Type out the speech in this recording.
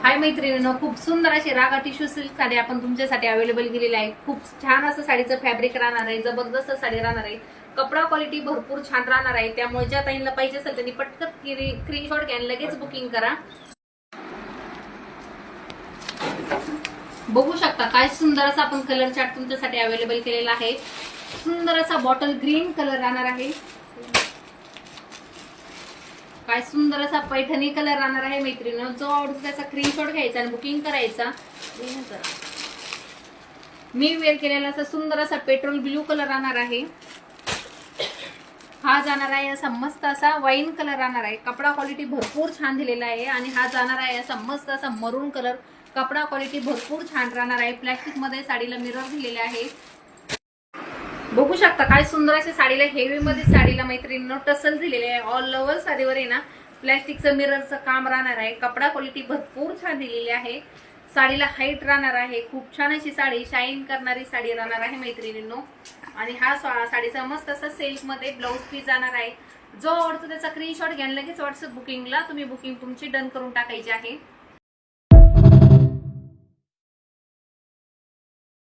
हाय मैत्रिणींनो, खूप सुंदर अशी रागा टिश्यू सिल्क साडी आपण तुमच्यासाठी अवेलेबल केलेली आहे। खूप छान असं साडीचं फॅब्रिक राहणार आहे, जबरदस्त साडी राहणार आहे, कपडा क्वालिटी भरपूर छान राहणार आहे। त्यामुळे ज्या ताईंना पाहिजे असेल त्यांनी पटकन स्क्रीनशॉट घ्या, लगेच बुकिंग करा। बघू शकता काय सुंदर असा आपण कलर चार्ट तुमच्यासाठी अवेलेबल केलेला आहे। सुंदर असा बॉटल ग्रीन कलर राहणार आहे, काय सुंदर असा पैठणी कलर राहणार आहे। मैत्रिणींनो, जो आवडतो त्याचा स्क्रीनशॉट घ्यायचा आणि बुकिंग करायचा। मी वेअर केलेला असा सुंदर असा पेट्रोल ब्ल्यू कलर राहणार आहे। हा जाणार आहे असा मस्त असा वाईन कलर राहणार आहे, कपडा क्वालिटी भरपूर छान दिलेला आहे। आणि हा जाणार आहे असा मस्त असा मरून कलर, कपडा क्वालिटी भरपूर छान राहणार आहे। प्लास्टिक मध्ये साडीला मिरर दिलेले आहे, बघू शकता काय सुंदर अशी साडीला हेवी मध्ये साडीला मैत्रिणींनो टसल दिलेले आहे। ऑल ओव्हर साडीवर आहे ना प्लास्टिकचं मिररचं काम राहणार आहे, कपडा क्वालिटी भरपूर छान दिलेली आहे। साडीला हाईट राहणार आहे, खूप छान अशी साडी शाईन करणारी साडी राहणार आहे मैत्रिणींनो। आणि हा साडीचा मस्त असा सिल्क मध्ये ब्लाउज पीस जाणार आहे। जो आवडतो त्याचा स्क्रीनशॉट घ्या, लगेच व्हॉट्सअप बुकिंगला तुम्ही बुकिंग तुमची डन करून टाकायची आहे।